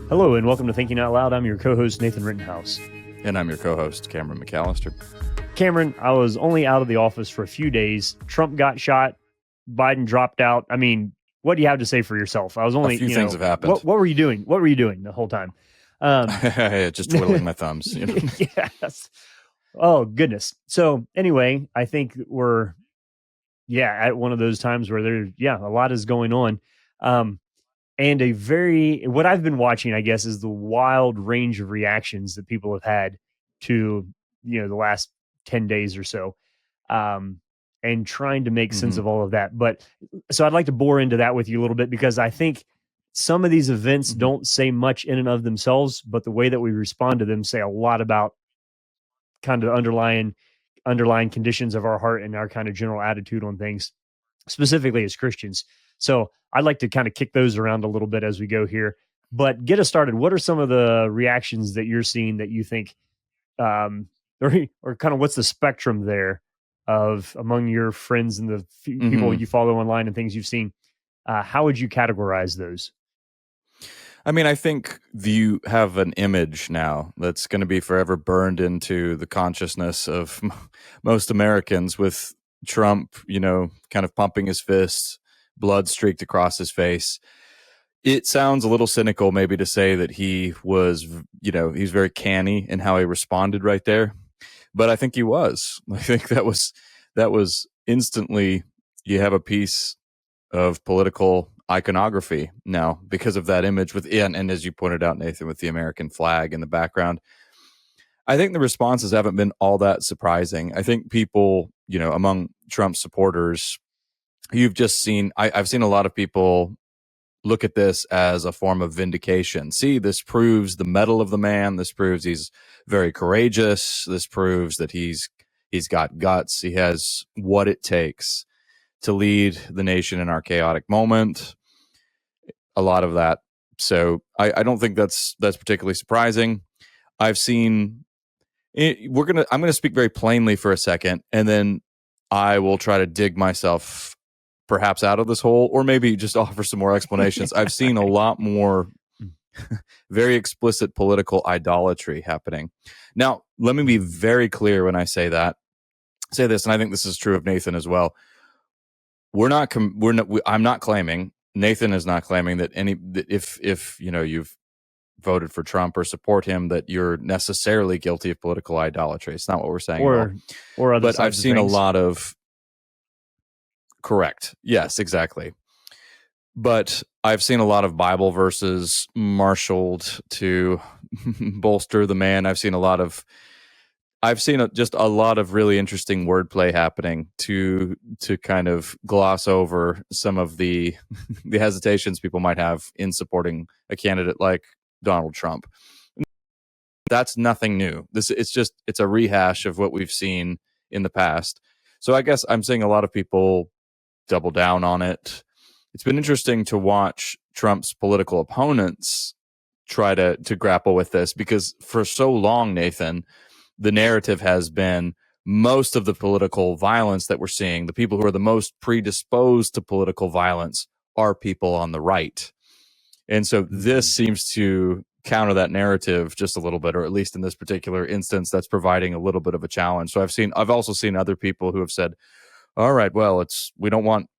Hello and welcome to Thinking Out Loud. I'm your co-host, Nathan Rittenhouse. And I'm your co-host, Cameron McAllister. Cameron, I was only out of the office for a few days. Trump got shot. Biden dropped out. I mean, what do you have to say for yourself? I was only, a few things have happened. What were you doing? What were you doing the whole time? Just twiddling my thumbs. You know? Yes. Oh, goodness. So anyway, I think we're, at one of those times where a lot is going on. And what I've been watching, I guess, is the wild range of reactions that people have had to, the last 10 days or so, and trying to make sense of all of that. But so I'd like to bore into that with you a little bit, because I think some of these events don't say much in and of themselves, but the way that we respond to them say a lot about kind of underlying conditions of our heart and our kind of general attitude on things, specifically as Christians. So I'd like to kind of kick those around a little bit as we go here, but get us started. What are some of the reactions that you're seeing that you think, or kind of what's the spectrum there of among your friends and the people you follow online and things you've seen? How would you categorize those? I mean, I think you have an image now that's going to be forever burned into the consciousness of most Americans, with Trump, kind of pumping his fists, blood streaked across his face. It sounds a little cynical maybe to say that he was, he's very canny in how he responded right there. But I think he was. I think that was instantly, you have a piece of political iconography now because of that image and as you pointed out, Nathan, with the American flag in the background. I think the responses haven't been all that surprising. I think people, among Trump supporters, you've just seen, I've seen a lot of people look at this as a form of vindication. See, this proves the mettle of the man. This proves he's very courageous. This proves that he's got guts. He has what it takes to lead the nation in our chaotic moment. A lot of that. So I don't think that's particularly surprising. I've seen I'm going to speak very plainly for a second, and then I will try to dig myself perhaps out of this hole, or maybe just offer some more explanations. I've seen a lot more very explicit political idolatry happening. Now, let me be very clear when I say this, and I think this is true of Nathan as well. I'm not claiming, Nathan is not claiming that if you've voted for Trump or support him, that you're necessarily guilty of political idolatry. It's not what we're saying. Or other. But I've seen a lot of. Correct. Yes, exactly. But I've seen a lot of Bible verses marshaled to bolster the man. I've seen just a lot of really interesting wordplay happening to kind of gloss over some of the hesitations people might have in supporting a candidate like Donald Trump. That's nothing new. It's a rehash of what we've seen in the past. So I guess I'm seeing a lot of people double down on it. It's been interesting to watch Trump's political opponents try to grapple with this, because for so long, Nathan, the narrative has been most of the political violence that we're seeing, the people who are the most predisposed to political violence, are people on the right. And so this seems to counter that narrative just a little bit, or at least in this particular instance, that's providing a little bit of a challenge. So I've also seen other people who have said, all right, well, we don't want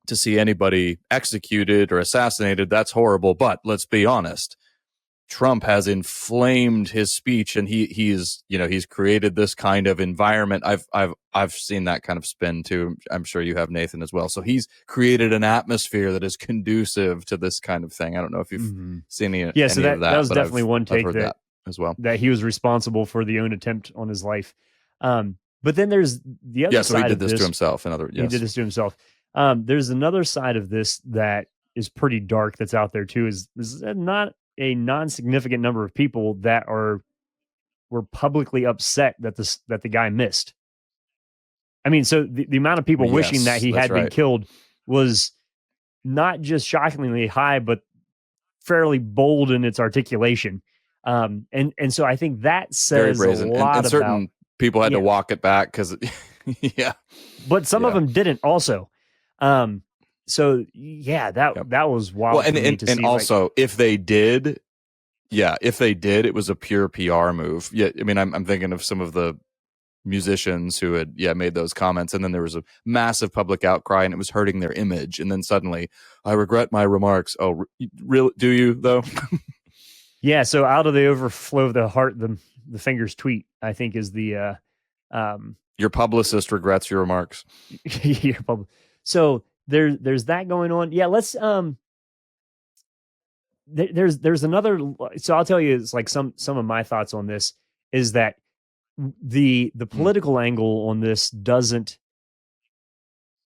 to see anybody executed or assassinated. That's horrible. But let's be honest. Trump has inflamed his speech, and he's created this kind of environment. I've seen that kind of spin too. I'm sure you have, Nathan, as well. So he's created an atmosphere that is conducive to this kind of thing. I don't know if you've seen any of that. That was definitely one take that as well, that he was responsible for the own attempt on his life. But then there's the other side. So he did this to himself. He did this to himself. There's another side of this that is pretty dark that's out there too. Is not a non-significant number of people that were publicly upset that the guy missed. I mean, so the amount of people wishing that he had been killed was not just shockingly high, but fairly bold in its articulation. And so I think that says a lot and certain about people had to walk it back because but some of them didn't also. So yeah, that Yep. that was Well, wild and for me and to and see. Like, also if they did, yeah, if they did, it was a pure PR move. Yeah, I mean, I'm thinking of some of the musicians who had made those comments, and then there was a massive public outcry, and it was hurting their image. And then suddenly, I regret my remarks. Oh, really? Do you though? yeah, so out of the overflow of the heart, the fingers tweet, I think is the um Your publicist regrets your remarks. your so there's that going on. Yeah, let's there's another. So I'll tell you, it's like some of my thoughts on this is that the Mm. political angle on this doesn't,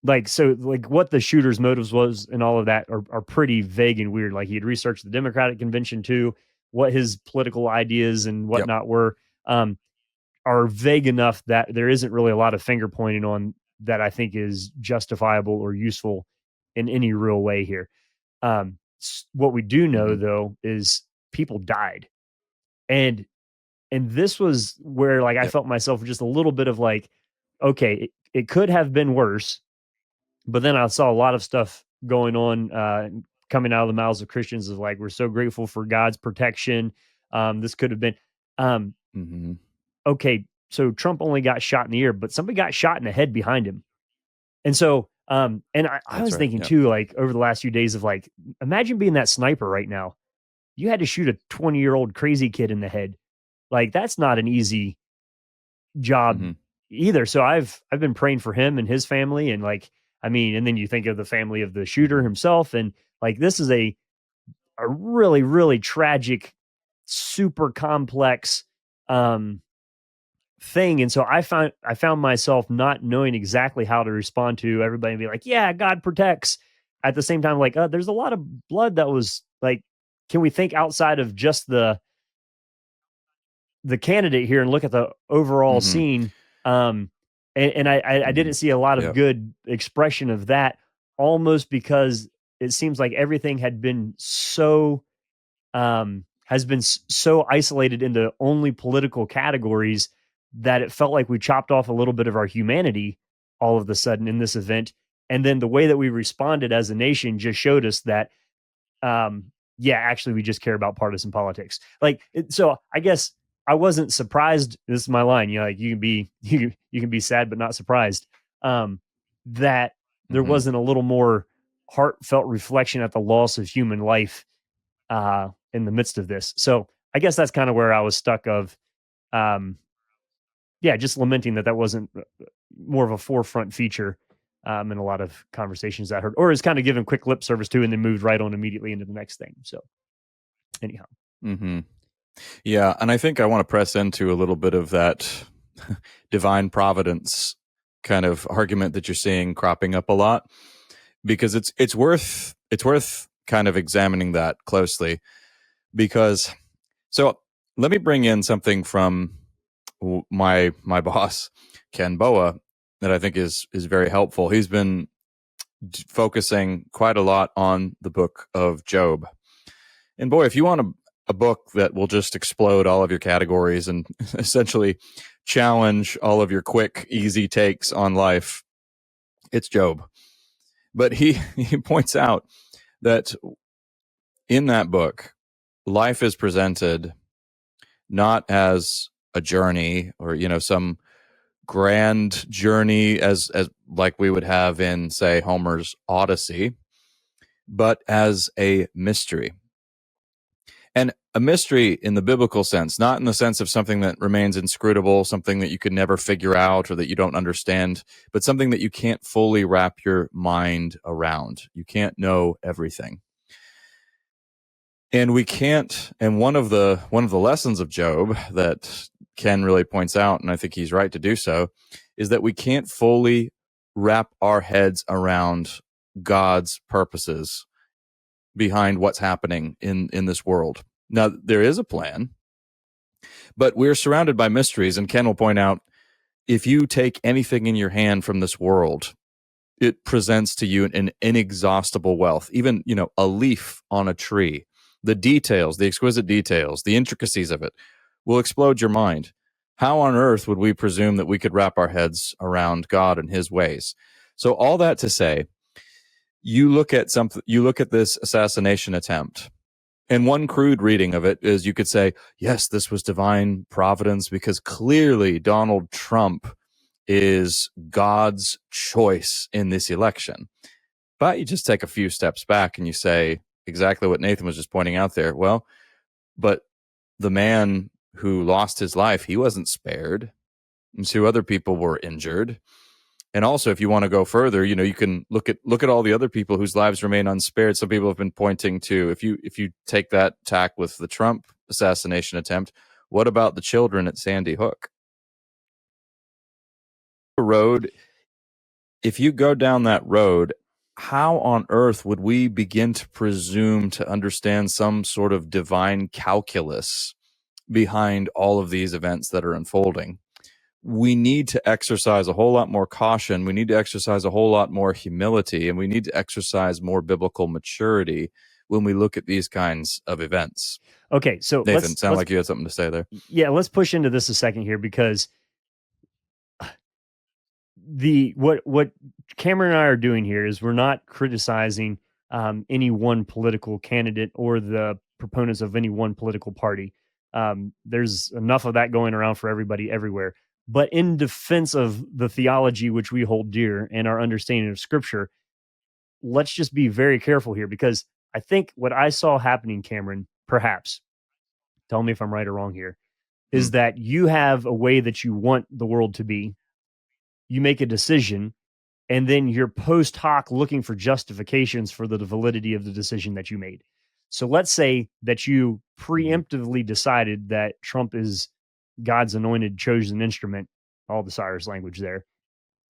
like, so like what the shooter's motives was and all of that are pretty vague and weird. Like, he had researched the Democratic convention too, what his political ideas and Yep. whatnot were, um, are vague enough that there isn't really a lot of finger pointing on that I think is justifiable or useful in any real way here. What we do know Mm-hmm. though is people died, and this was where, like, I Yep. felt myself just a little bit of like, okay, it could have been worse. But then I saw a lot of stuff going on, coming out of the mouths of Christians, of like, we're so grateful for God's protection. This could have been, um, Mm-hmm. okay. So Trump only got shot in the ear, but somebody got shot in the head behind him. And so, and I That's was right. thinking Yep. too, like, over the last few days of like, imagine being that sniper right now. You had to shoot a 20-year-old crazy kid in the head. Like, that's not an easy job Mm-hmm. either. So I've been praying for him and his family, and like, I mean, and then you think of the family of the shooter Mm-hmm. himself, and like, this is a really, really tragic, super complex um thing. And so I found myself not knowing exactly how to respond to everybody and be like, yeah, God protects. At the same time, like, there's a lot of blood that was like, can we think outside of just the candidate here and look at the overall Mm-hmm. scene? Um, and I Mm-hmm. didn't see a lot of Yep. good expression of that, almost because it seems like everything had been so has been so isolated into only political categories that it felt like we chopped off a little bit of our humanity all of a sudden in this event. And then the way that we responded as a nation just showed us that, yeah, actually, we just care about partisan politics. Like, so I guess I wasn't surprised. This is my line. You know, like, you can be you can be sad but not surprised, that there Mm-hmm. wasn't a little more heartfelt reflection at the loss of human life in the midst of this. So I guess that's kind of where I was stuck. Of um, yeah, just lamenting that wasn't more of a forefront feature in a lot of conversations I heard, or is kind of given quick lip service to, and then moved right on immediately into the next thing. So anyhow. Mm-hmm. Yeah, and I think I want to press into a little bit of that divine providence kind of argument that you're seeing cropping up a lot, because it's worth kind of examining that closely. Because so let me bring in something from my boss Ken Boa that I think is very helpful. He's been focusing quite a lot on the book of Job. And boy, if you want a book that will just explode all of your categories and essentially challenge all of your quick, easy takes on life, it's Job. But he points out that in that book, life is presented not as a journey or some grand journey as like we would have in, say, Homer's Odyssey, but as a mystery. And a mystery in the biblical sense, not in the sense of something that remains inscrutable, something that you could never figure out or that you don't understand, but something that you can't fully wrap your mind around. You can't know everything. And we can't, and one of the lessons of Job that Ken really points out, and I think he's right to do so, is that we can't fully wrap our heads around God's purposes behind what's happening in this world. Now, there is a plan, but we're surrounded by mysteries. And Ken will point out, if you take anything in your hand from this world, it presents to you an inexhaustible wealth. Even, a leaf on a tree, the details, the exquisite details, the intricacies of it will explode your mind. How on earth would we presume that we could wrap our heads around God and his ways? So all that to say, you look at this assassination attempt, and one crude reading of it is you could say, yes, this was divine providence because clearly Donald Trump is God's choice in this election. But you just take a few steps back and you say exactly what Nathan was just pointing out there. Well, but the man who lost his life, he wasn't spared. And two other people were injured. And also, if you want to go further, you can look at all the other people whose lives remain unspared. Some people have been pointing to, if you take that tack with the Trump assassination attempt, what about the children at Sandy Hook? Road, if you go down that road, how on earth would we begin to presume to understand some sort of divine calculus behind all of these events that are unfolding? We need to exercise a whole lot more caution. We need to exercise a whole lot more humility, and we need to exercise more biblical maturity when we look at these kinds of events. Okay, so Nathan, sound like you had something to say there. Yeah, let's push into this a second here, because what Cameron and I are doing here is we're not criticizing any one political candidate or the proponents of any one political party. There's enough of that going around for everybody everywhere. But in defense of the theology which we hold dear and our understanding of Scripture, let's just be very careful here, because I think what I saw happening, Cameron, perhaps, tell me if I'm right or wrong here, is that you have a way that you want the world to be. You make a decision, and then you're post hoc looking for justifications for the validity of the decision that you made. So let's say that you preemptively decided that Trump is God's anointed, chosen instrument, all the Cyrus language there,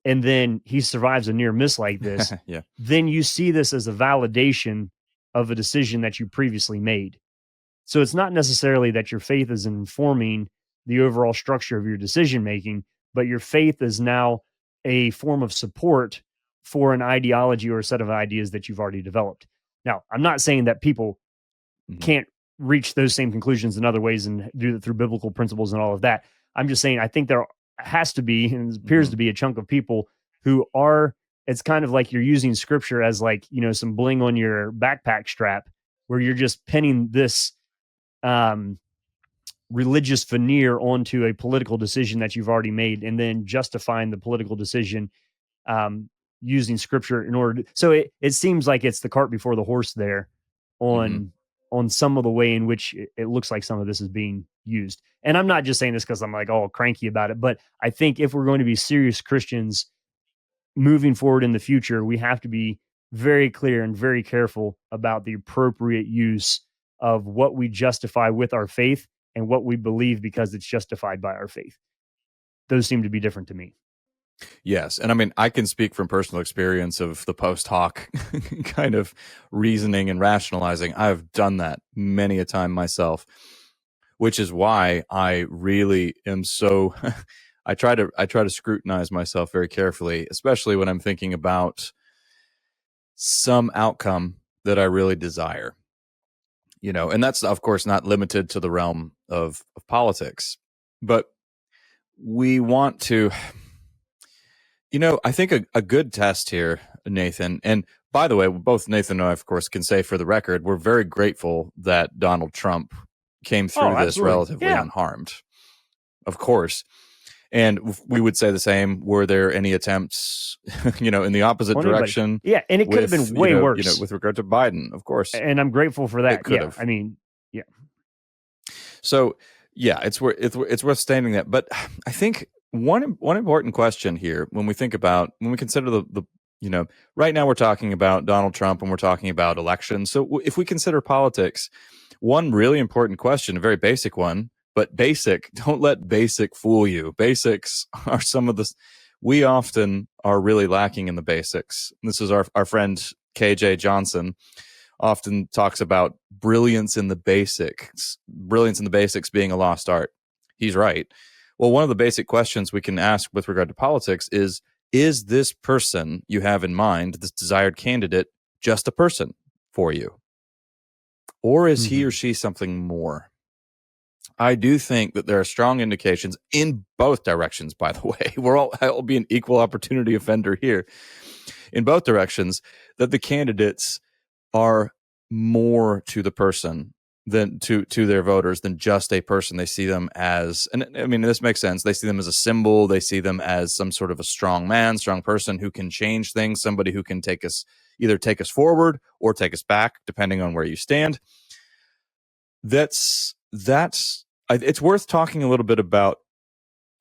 and then he survives a near miss like this. Yeah. Then you see this as a validation of a decision that you previously made. So it's not necessarily that your faith is informing the overall structure of your decision making, but your faith is now a form of support for an ideology or a set of ideas that you've already developed. Now, I'm not saying that people can't reach those same conclusions in other ways and do it through biblical principles and all of that. I'm just saying I think there has to be, and it appears to be, a chunk of people who are, it's kind of like you're using Scripture as like, some bling on your backpack strap, where you're just pinning this religious veneer onto a political decision that you've already made, and then justifying the political decision using Scripture in order to, so it seems like it's the cart before the horse there on some of the way in which it looks like some of this is being used. And I'm not just saying this because I'm like all cranky about it, but I think if we're going to be serious Christians moving forward in the future, we have to be very clear and very careful about the appropriate use of what we justify with our faith and what we believe because it's justified by our faith. Those seem to be different to me. Yes. And I mean, I can speak from personal experience of the post hoc kind of reasoning and rationalizing. I've done that many a time myself, which is why I really am so I try to scrutinize myself very carefully, especially when I'm thinking about some outcome that I really desire. And that's of course not limited to the realm of politics, but we want to, I think a good test here, Nathan, and by the way, both Nathan and I, of course, can say for the record, we're very grateful that Donald Trump came through this relatively unharmed, of course. And we would say the same. Were there any attempts, in the opposite direction? Yeah, and it could have been way worse. With regard to Biden, of course. And I'm grateful for that. It could have. I mean, yeah. So, yeah, it's worth stating that. But I think one important question here when we consider the right now we're talking about Donald Trump and we're talking about elections. So if we consider politics, one really important question, a very basic one, but don't let basic fool you. Basics are we often are really lacking in the basics. This is our friend KJ Johnson often talks about brilliance in the basics being a lost art. He's right. Well, one of the basic questions we can ask with regard to politics is this person you have in mind, this desired candidate, just a person for you? Or is he or she something more? I do think that there are strong indications in both directions, by the way. I'll be an equal opportunity offender here. in both directions, that the candidates are more to the person than to their voters than just a person. They see them as, and I mean, this makes sense. They see them as a symbol. They see them as some sort of a strong man, strong person who can change things, somebody who can either take us forward or take us back, depending on where you stand. It's worth talking a little bit about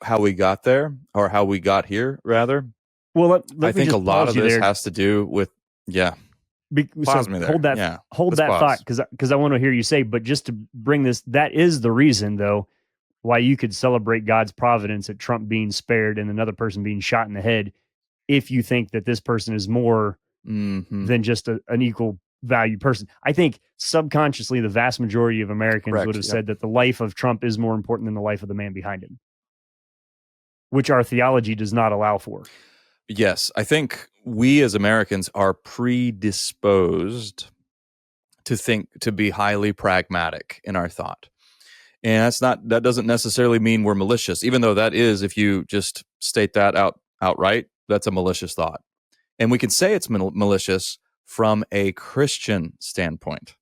how we got there, or how we got here, rather. Well, I let me think a just lot pause of you this there. has to do with, yeah. So Pause me hold there. that Yeah. hold Let's that thought, pause. because I want to hear you say. But just to bring this, that is the reason, though, why you could celebrate God's providence at Trump being spared and another person being shot in the head, if you think that this person is more Mm-hmm. than just an equal value person. I think subconsciously the vast majority of Americans would Correct. have Yep. said that the life of Trump is more important than the life of the man behind him, which our theology does not allow for. Yes, I think we as Americans are predisposed to be highly pragmatic in our thought. And that doesn't necessarily mean we're malicious, even though that is, if you just state that outright, that's a malicious thought. And we can say it's malicious from a Christian standpoint.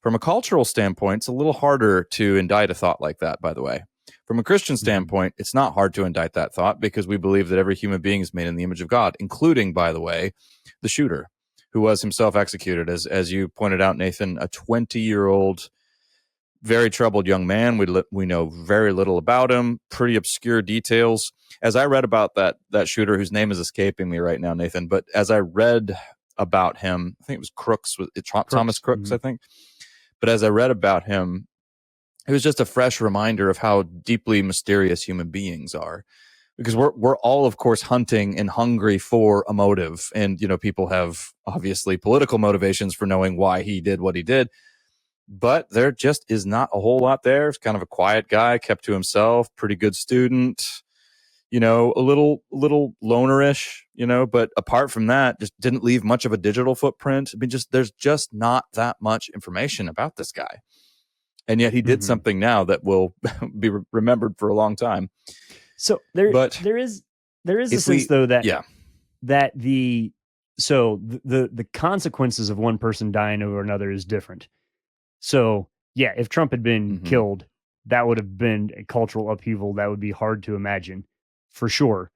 From a cultural standpoint, it's a little harder to indict a thought like that, by the way. From a Christian standpoint, it's not hard to indict that thought, because we believe that every human being is made in the image of God, including, by the way, the shooter, who was himself executed, as you pointed out, Nathan, a 20-year-old, very troubled young man. We know very little about him, pretty obscure details. As I read about that shooter, whose name is escaping me right now, Nathan, but as I read about him, I think it was Crooks, Thomas Crooks, I think. But as I read about him, it was just a fresh reminder of how deeply mysterious human beings are, because we're all, of course, hunting and hungry for a motive. And, people have obviously political motivations for knowing why he did what he did, but there just is not a whole lot there. It's kind of a quiet guy, kept to himself, pretty good student, a little lonerish, but apart from that, just didn't leave much of a digital footprint. I mean, there's just not that much information about this guy. And yet he did something now that will be remembered for a long time. So there is a sense, though, that the consequences of one person dying over another is different. So yeah, if Trump had been killed, that would have been a cultural upheaval that would be hard to imagine, for sure.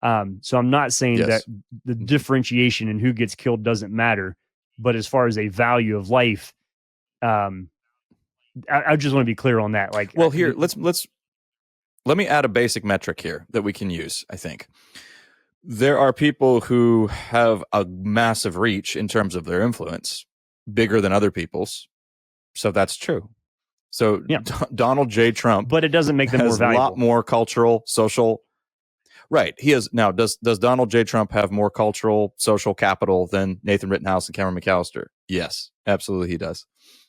So I'm not saying that the differentiation in who gets killed doesn't matter, but as far as a value of life, I just want to be clear on that. Like, well, here, let me add a basic metric here that we can use. I think there are people who have a massive reach in terms of their influence, bigger than other people's. So that's true. So yeah. Donald J. Trump, but it doesn't make them more valuable. A lot more cultural, social. Right. He is now. Does Donald J. Trump have more cultural, social capital than Nathan Rittenhouse and Cameron McAllister? Yes, absolutely he does.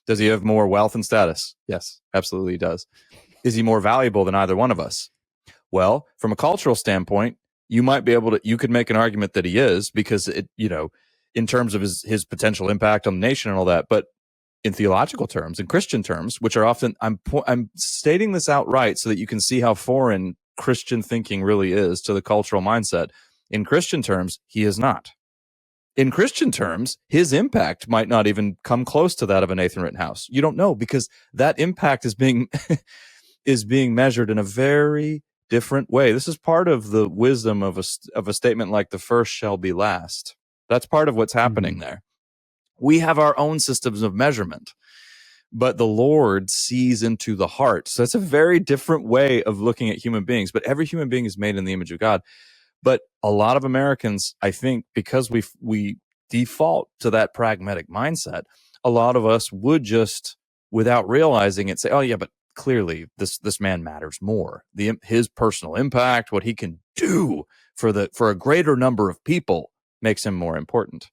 Does he have more wealth and status? Yes, absolutely he does. Is he more valuable than either one of us? Well, from a cultural standpoint, you could make an argument that he is, because in terms of his potential impact on the nation and all that. But in theological terms, in Christian terms, which are often, I'm stating this outright so that you can see how foreign Christian thinking really is to the cultural mindset. In Christian terms, he is not. In Christian terms, his impact might not even come close to that of a Nathan Rittenhouse. You don't know, because that impact is being is being measured in a very different way. This is part of the wisdom of a statement like "the first shall be last." That's part of what's happening there. We have our own systems of measurement, but the Lord sees into the heart. So it's a very different way of looking at human beings. But every human being is made in the image of God. But a lot of Americans, I think, because we default to that pragmatic mindset, a lot of us would just, without realizing it, say, "Oh yeah, but clearly this man matters more. His personal impact, what he can do for a greater number of people, makes him more important."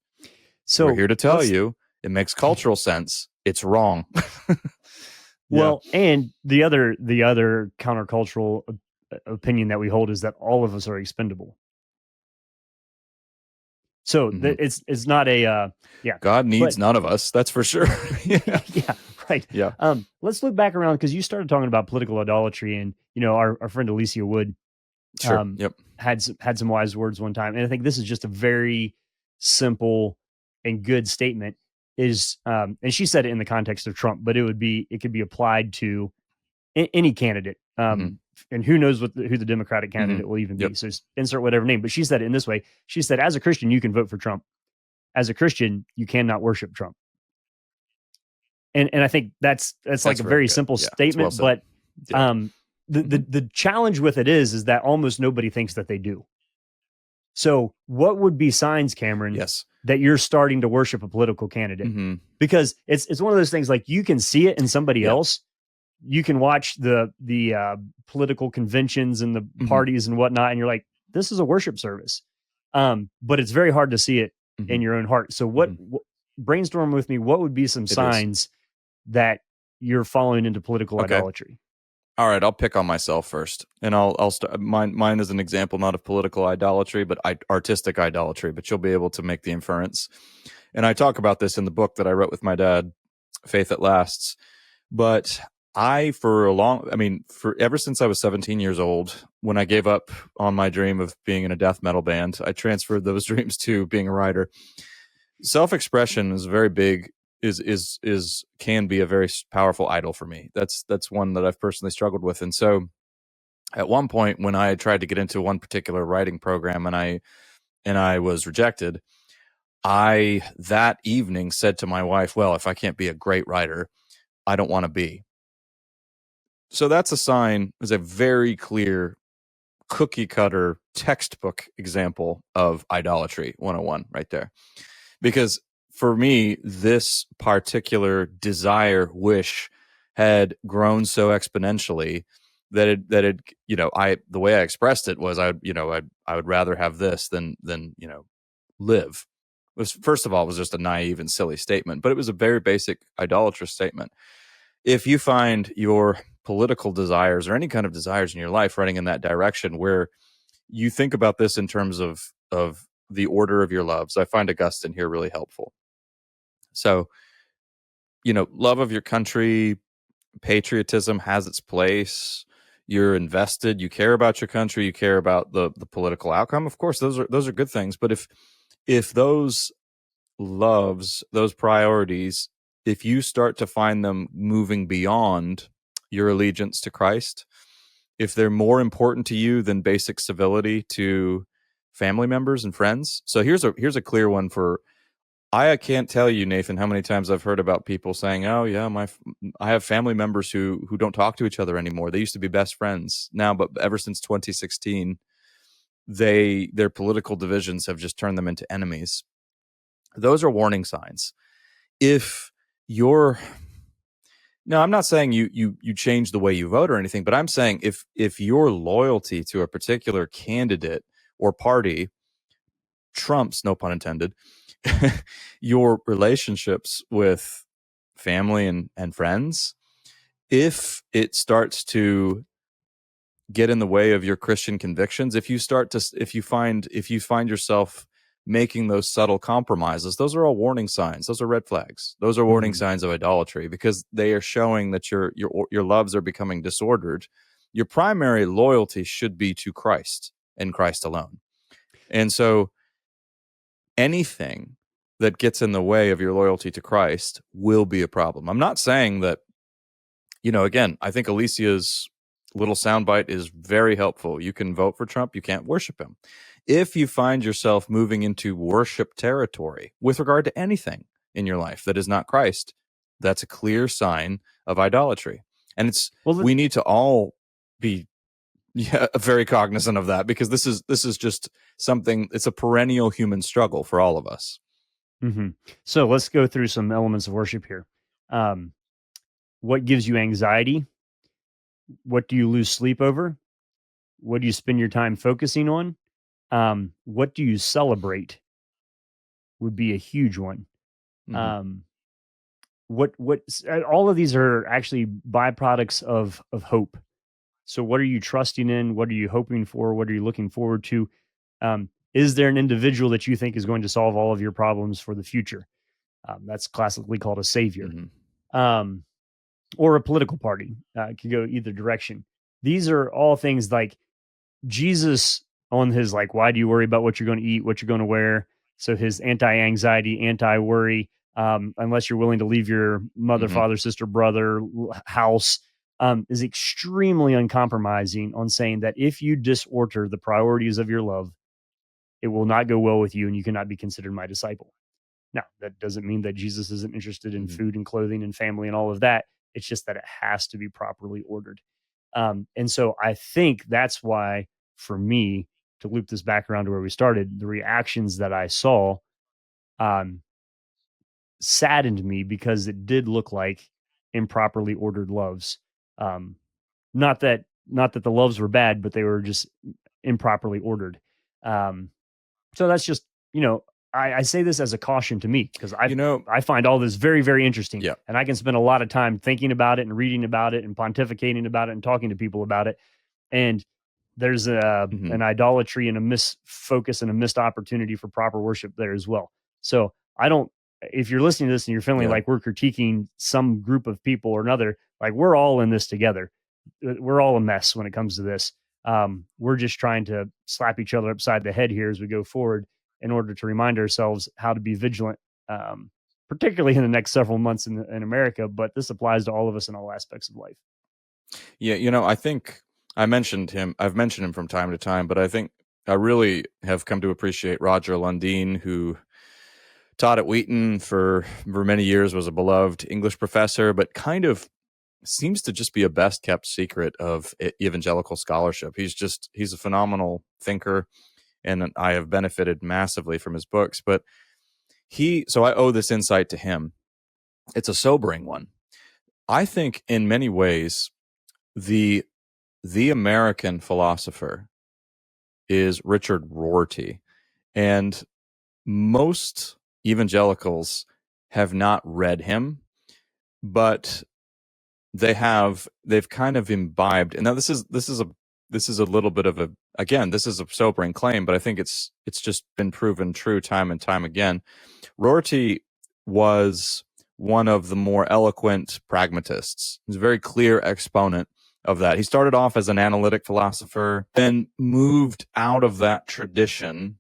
So we're here to tell you, it makes cultural sense. It's wrong. Well, and the other countercultural opinion that we hold is that all of us are expendable. So it's not a God needs none of us. That's for sure. Yeah, right. Yeah. Let's look back around, because you started talking about political idolatry, and our friend Alicia Wood, sure, had some wise words one time, and I think this is just a very simple, and good statement is, and she said it in the context of Trump, but it could be applied to any candidate. Hmm. And who knows who the Democratic Hmm. candidate will even Yep. be. So insert whatever name. But she said it in this way. She said, as a Christian, you can vote for Trump. As a Christian, you cannot worship Trump. And I think that's like That's a very very good. simple Yeah, it's well statement, said. but Yeah. um, Hmm. the challenge with it is that almost nobody thinks that they do. So, what would be signs, Cameron, Yes. that you're starting to worship a political candidate? Hmm. Because it's one of those things like you can see it in somebody Yeah. else. You can watch the political conventions and the Hmm. parties and whatnot, and you're like, this is a worship service. But it's very hard to see it Hmm. in your own heart. So, Hmm. brainstorm with me? What would be some It is. signs that you're falling into political Okay. idolatry? All right, I'll pick on myself first, and I'll start. Mine is an example not of political idolatry, but artistic idolatry. But you'll be able to make the inference. And I talk about this in the book that I wrote with my dad, Faith That Lasts. But I mean, for ever since I was 17 years old, when I gave up on my dream of being in a death metal band, I transferred those dreams to being a writer. Self-expression is very big, is can be a very powerful idol for me. That's one that I've personally struggled with. And so at one point when I tried to get into one particular writing program and I was rejected, I that evening said to my wife, well, if I can't be a great writer, I don't want to be. So that's a sign, is a very clear cookie cutter textbook example of idolatry 101 right there. Because for me, this particular desire, wish had grown so exponentially that the way I expressed it was I would rather have this than live. It was, first of all, it was just a naive and silly statement, but it was a very basic idolatrous statement. If you find your political desires or any kind of desires in your life running in that direction, where you think about this in terms of the order of your loves, I find Augustine here really helpful. So, love of your country, patriotism has its place. You're invested, you care about your country, you care about the political outcome. Of course, those are good things. But if those loves, those priorities, if you start to find them moving beyond your allegiance to Christ, if they're more important to you than basic civility to family members and friends. So here's a clear one for I can't tell you, Nathan, how many times I've heard about people saying, "Oh yeah, I have family members who don't talk to each other anymore. They used to be best friends now, but ever since 2016, their political divisions have just turned them into enemies." Those are warning signs. If you're No, I'm not saying you change the way you vote or anything, but I'm saying if your loyalty to a particular candidate or party trumps, no pun intended, your relationships with family and friends, if it starts to get in the way of your Christian convictions, if you find yourself making those subtle compromises, those are all warning signs. Those are red flags. Those are warning Mm-hmm. signs of idolatry, because they are showing that your loves are becoming disordered. Your primary loyalty should be to Christ and Christ alone. And so anything that gets in the way of your loyalty to Christ will be a problem. I'm not saying that, again, I think Alicia's little soundbite is very helpful. You can vote for Trump, you can't worship him. If you find yourself moving into worship territory with regard to anything in your life that is not Christ, that's a clear sign of idolatry. And Well, we need to all be very cognizant of that, because this is just something, it's a perennial human struggle for all of us. mm-hmm. So let's go through some elements of worship here. Um, what gives you anxiety? What do you lose sleep over? What do you spend your time focusing on? What do you celebrate? Would be a huge one. Hmm. Um, what all of these are actually byproducts of hope. So what are you trusting in? What are you hoping for? What are you looking forward to? Is there an individual that you think is going to solve all of your problems for the future? That's classically called a savior. Hmm. Um, or a political party. It could go either direction. These are all things like Jesus on his like, why do you worry about what you're going to eat, what you're going to wear? So his anti-anxiety, anti-worry, unless you're willing to leave your mother, Hmm. father, sister, brother, house, is extremely uncompromising on saying that if you disorder the priorities of your love, it will not go well with you and you cannot be considered my disciple. Now, that doesn't mean that Jesus isn't interested in Hmm. food and clothing and family and all of that. It's just that it has to be properly ordered. And so I think that's why, for me, to loop this back around to where we started, the reactions that I saw um, saddened me because it did look like improperly ordered loves. Um, not that the loves were bad, but they were just improperly ordered. Um, so that's just, I say this as a caution to me because You know, I find all this very, very interesting, yeah. and I can spend a lot of time thinking about it and reading about it and pontificating about it and talking to people about it. And there's Hmm. an idolatry and a misfocus and a missed opportunity for proper worship there as well. So I don't. If you're listening to this and you're feeling Yeah. like we're critiquing some group of people or another, like we're all in this together. We're all a mess when it comes to this. We're just trying to slap each other upside the head here as we go forward in order to remind ourselves how to be vigilant, particularly in the next several months in America. But this applies to all of us in all aspects of life. Yeah, I think I mentioned him. I've mentioned him from time to time, but I think I really have come to appreciate Roger Lundeen, who taught at Wheaton for many years, was a beloved English professor, but kind of seems to just be a best kept secret of evangelical scholarship. He's a phenomenal thinker, and I have benefited massively from his books. But so I owe this insight to him. It's a sobering one. I think in many ways the the American philosopher is Richard Rorty, and most evangelicals have not read him, but they've kind of imbibed. And now this is a little bit of a, again, this is a sobering claim, but I think it's just been proven true time and time again. Rorty was one of the more eloquent pragmatists. He's a very clear exponent of that. He started off as an analytic philosopher, then moved out of that tradition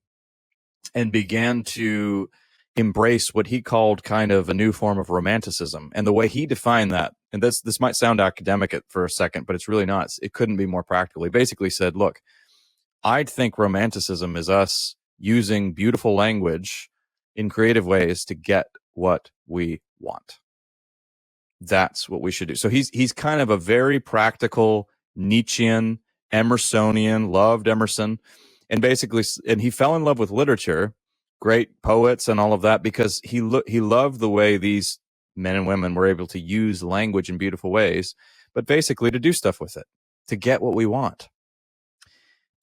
and began to embrace what he called kind of a new form of romanticism. And the way he defined that, and this might sound academic for a second, but it's really not. It couldn't be more practical. He basically said, look, I think romanticism is us using beautiful language in creative ways to get what we want. That's what we should do. So he's kind of a very practical Nietzschean, Emersonian, loved Emerson, and basically, and he fell in love with literature, great poets, and all of that because he loved the way these men and women were able to use language in beautiful ways, but basically to do stuff with it, to get what we want.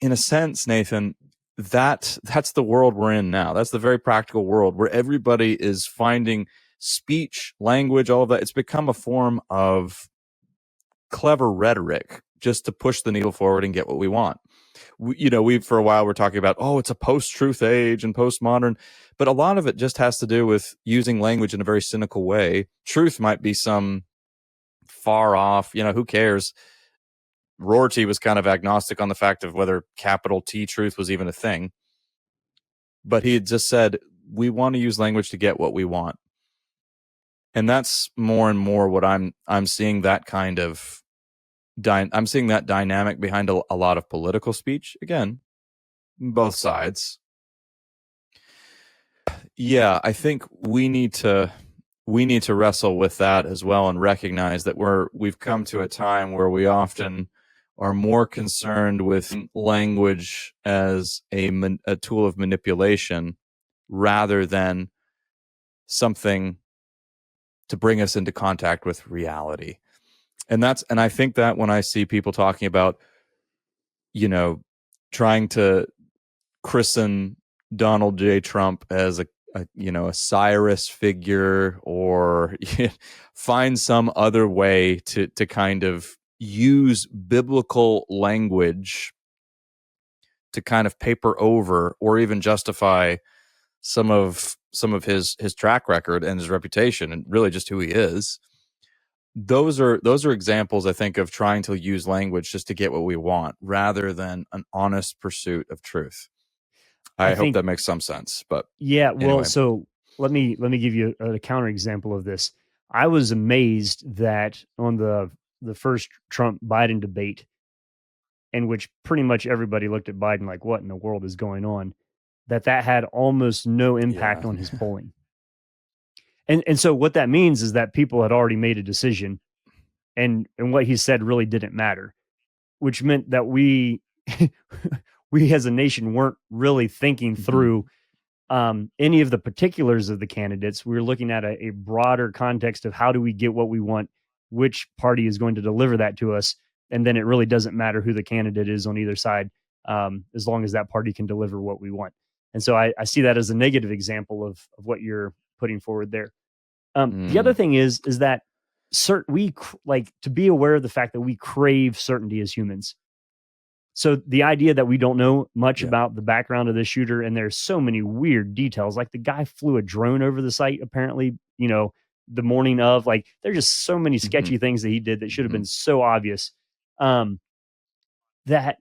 In a sense, Nathan, that's the world we're in now. That's the very practical world where everybody is finding speech, language, all of that. It's become a form of clever rhetoric just to push the needle forward and get what we want. We for a while we're talking about, oh, it's a post-truth age and postmodern, but a lot of it just has to do with using language in a very cynical way. Truth might be some far off, who cares? Rorty was kind of agnostic on the fact of whether capital T truth was even a thing. But he had just said, we want to use language to get what we want. And that's more and more what I'm seeing that kind of I'm seeing that dynamic behind a lot of political speech. Again, both sides. Yeah, I think we need to wrestle with that as well and recognize that we've come to a time where we often are more concerned with language as a tool of manipulation rather than something to bring us into contact with reality. And I think that when I see people talking about, you know, trying to christen Donald J. Trump as a Cyrus figure or find some other way to kind of use biblical language to kind of paper over or even justify some of his track record and his reputation and really just who he is. Those are examples, I think, of trying to use language just to get what we want rather than an honest pursuit of truth. I I hope think that makes some sense. But yeah, well, anyway, so let me give you a counter example of this. I was amazed that on the first Trump Biden debate, in which pretty much everybody looked at Biden like, what in the world is going on? That had almost no impact yeah, on his polling. And so what that means is that people had already made a decision, and what he said really didn't matter, which meant that we we as a nation weren't really thinking hmm through any of the particulars of the candidates. We were looking at a broader context of how do we get what we want, which party is going to deliver that to us, and then it really doesn't matter who the candidate is on either side, as long as that party can deliver what we want. And so I see that as a negative example of what you're putting forward there. The other mm, thing is that like to be aware of the fact that we crave certainty as humans. So the idea that we don't know much yeah, about the background of this shooter, and there's so many weird details, like the guy flew a drone over the site, apparently, the morning of, like, there's just so many hmm sketchy things that he did that should have hmm been so obvious. Um, that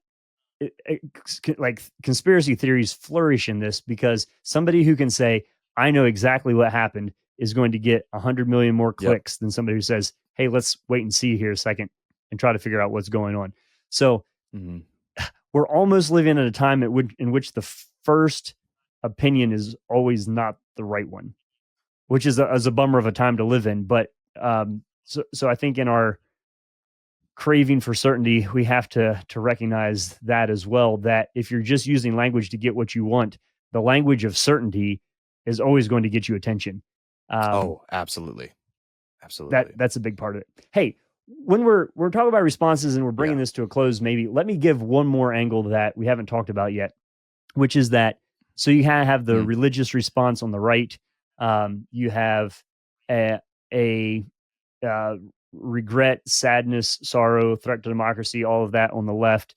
like conspiracy theories flourish in this because somebody who can say, I know exactly what happened is going to get 100 million more yep, clicks than somebody who says, hey, let's wait and see here a second and try to figure out what's going on. So hmm we're almost living at a time in which the first opinion is always not the right one, which is a bummer of a time to live in. But so I think in our craving for certainty, we have to recognize that as well. That if you're just using language to get what you want, the language of certainty is always going to get you attention. Um, Oh, absolutely, that absolutely, that's a big part of it. Hey, when we're talking about responses and we're yeah, bringing this to a close, maybe let me give one more angle that we haven't talked about yet, which is that so you have the mm, religious response on the right. You have a, a uh, regret, sadness, sorrow, threat to democracy, all of that on the left.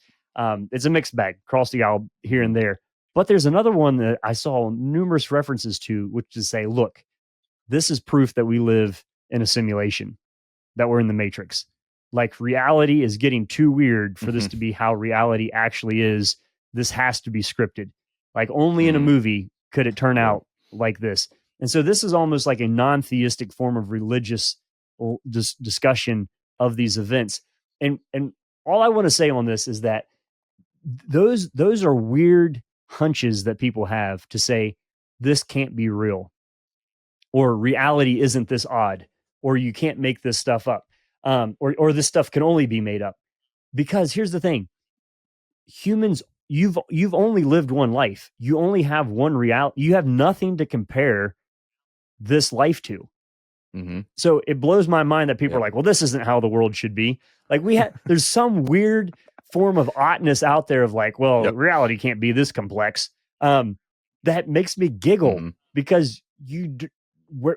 It's a mixed bag, cross the aisle here hmm and there. But there's another one that I saw numerous references to, which is say, look, this is proof that we live in a simulation, that we're in the matrix. Like reality is getting too weird for this hmm to be how reality actually is. This has to be scripted. Like only in a mm, movie could it turn yeah, out like this. And so this is almost like a non-theistic form of religious discussion of these events. And all I want to say on this is that those are weird hunches that people have to say this can't be real, or reality isn't this odd, or you can't make this stuff up, or this stuff can only be made up. Because here's the thing: humans, you've only lived one life. You only have one reality. You have nothing to compare this life to. hmm So it blows my mind that people are yep, like, "Well, this isn't how the world should be." Like there's some weird form of oughtness out there of like, well, yep, reality can't be this complex. That makes me giggle hmm because where,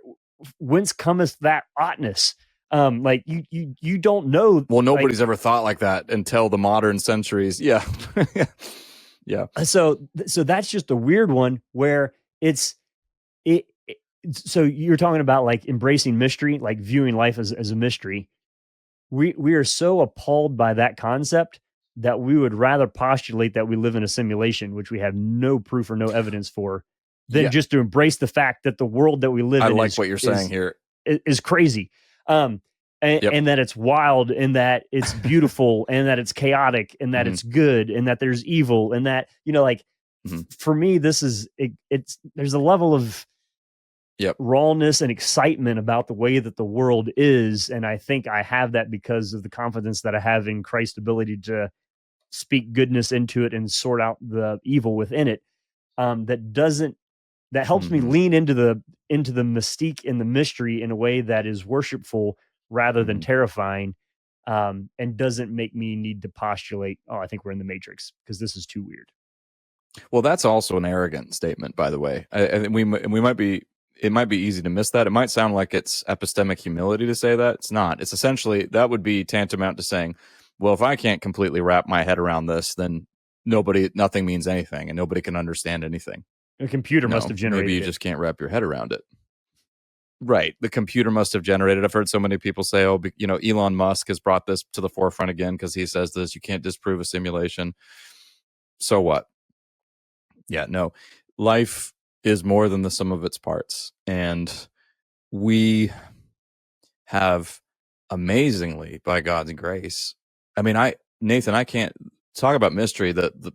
whence cometh that oughtness? Like you don't know. Well, Like nobody's ever thought like that until the modern centuries. Yeah, yeah, so that's just a weird one where it. So you're talking about like embracing mystery, like viewing life as a mystery. We are so appalled by that concept that we would rather postulate that we live in a simulation, which we have no proof or no evidence for, than yeah. just to embrace the fact that the world that we live I in like what you're saying here. is crazy, um, Yep. and that it's wild, and that it's beautiful, and that it's chaotic, and that hmm it's good, and that there's evil, and that like hmm for me, this is it's there's a level of Yep. rawness and excitement about the way that the world is. And I think I have that because of the confidence that I have in Christ's ability to speak goodness into it and sort out the evil within it. That doesn't that helps me hmm lean into the mystique and the mystery in a way that is worshipful rather than hmm terrifying. And doesn't make me need to postulate, oh, I think we're in the matrix because this is too weird. Well, that's also an arrogant statement, by the way. And we might be. It might be easy to miss that. It might sound like it's epistemic humility to say that. It's not. It's essentially that would be tantamount to saying, "Well, if I can't completely wrap my head around this, then nothing means anything, and nobody can understand anything." A computer must No, have maybe you generated it. just can't wrap your head around it. Right. The computer must have generated. I've heard so many people say, "Oh, Elon Musk has brought this to the forefront again because he says this. You can't disprove a simulation." So what? Yeah, no. Life is more than the sum of its parts. And we have amazingly, by God's grace. I mean, Nathan, I can't talk about mystery. The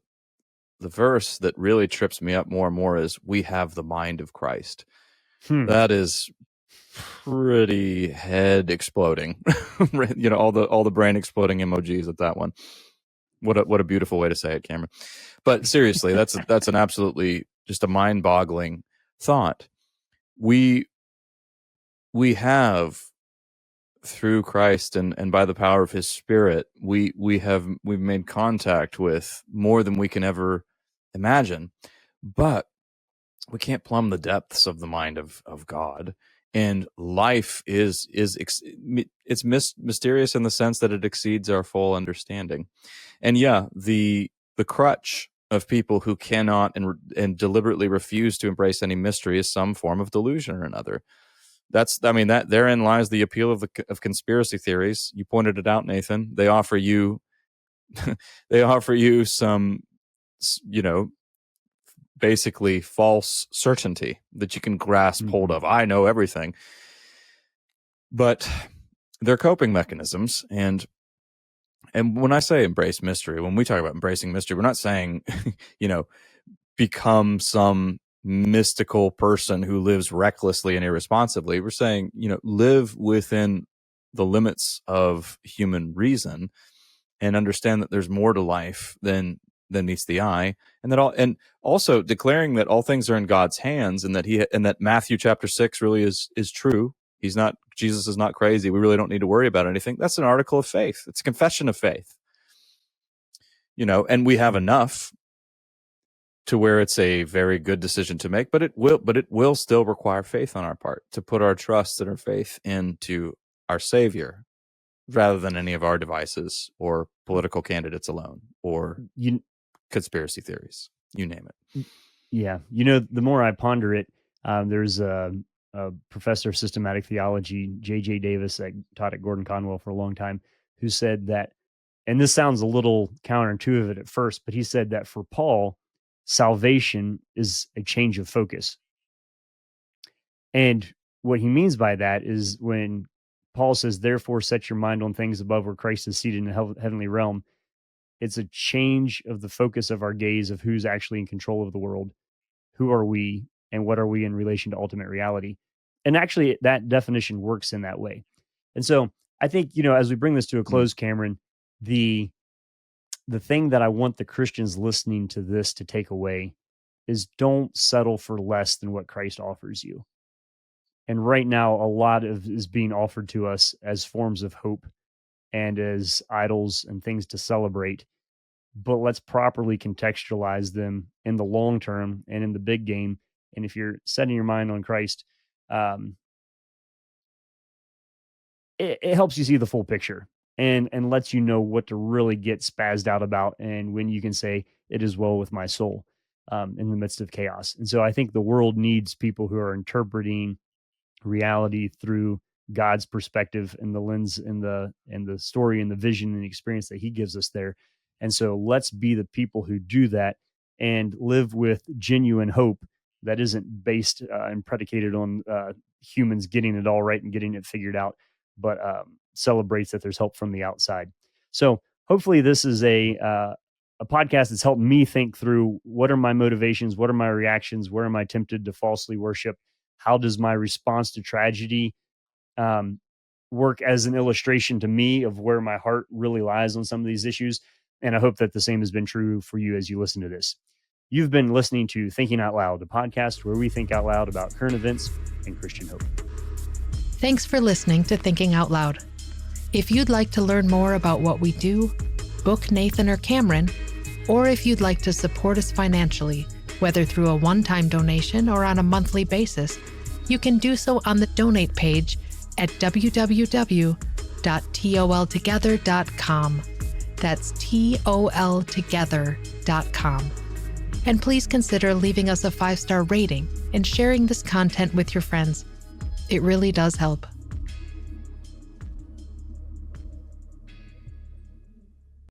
verse that really trips me up more and more is we have the mind of Christ. Hmm. That is pretty head exploding. All the brain exploding emojis at that one. What a beautiful way to say it, Cameron. But seriously, that's an absolutely just a mind-boggling thought. We have, through Christ and by the power of his Spirit, we've made contact with more than we can ever imagine. But we can't plumb the depths of the mind of God. And life is mysterious in the sense that it exceeds our full understanding. And yeah, the crutch of people who cannot and deliberately refuse to embrace any mystery is some form of delusion or another. That therein lies the appeal of conspiracy theories. You pointed it out, Nathan. They offer you some, basically false certainty that you can grasp hold of. I know everything. But they're coping mechanisms. And when I say embrace mystery, when we talk about embracing mystery, we're not saying, become some mystical person who lives recklessly and irresponsibly. We're saying, live within the limits of human reason and understand that there's more to life than meets the eye, and also declaring that all things are in God's hands, and that Matthew chapter 6 really is true. Jesus is not crazy. We really don't need to worry about anything. That's an article of faith. It's a confession of faith. And we have enough to where it's a very good decision to make, but it will still require faith on our part to put our trust and our faith into our Savior rather than any of our devices or political candidates alone or conspiracy theories, you name it. Yeah. The more I ponder it, there's a professor of systematic theology, J.J. Davis, that taught at Gordon Conwell for a long time, who said that, and this sounds a little counterintuitive at first, but he said that for Paul, salvation is a change of focus. And what he means by that is when Paul says, therefore, set your mind on things above where Christ is seated in the heavenly realm, it's a change of the focus of our gaze of who's actually in control of the world, who are we, and what are we in relation to ultimate reality. And actually, that definition works in that way. And so I think, as we bring this to a close, Cameron, the thing that I want the Christians listening to this to take away is don't settle for less than what Christ offers you. And right now, a lot is being offered to us as forms of hope and as idols and things to celebrate. But let's properly contextualize them in the long term and in the big game. And if you're setting your mind on Christ, it helps you see the full picture and lets you know what to really get spazzed out about and when you can say, it is well with my soul in the midst of chaos. And so I think the world needs people who are interpreting reality through God's perspective and the lens and the story and the vision and the experience that he gives us there. And so let's be the people who do that and live with genuine hope that isn't based and predicated on humans getting it all right and getting it figured out, but celebrates that there's help from the outside. So hopefully this is a podcast that's helped me think through what are my motivations, what are my reactions, where am I tempted to falsely worship, how does my response to tragedy work as an illustration to me of where my heart really lies on some of these issues. And I hope that the same has been true for you as you listen to this. You've been listening to Thinking Out Loud, the podcast where we think out loud about current events and Christian hope. Thanks for listening to Thinking Out Loud. If you'd like to learn more about what we do, book Nathan or Cameron, or if you'd like to support us financially, whether through a one-time donation or on a monthly basis, you can do so on the donate page at www.toltogether.com. That's toltogether.com. And please consider leaving us a 5-star rating and sharing this content with your friends. It really does help.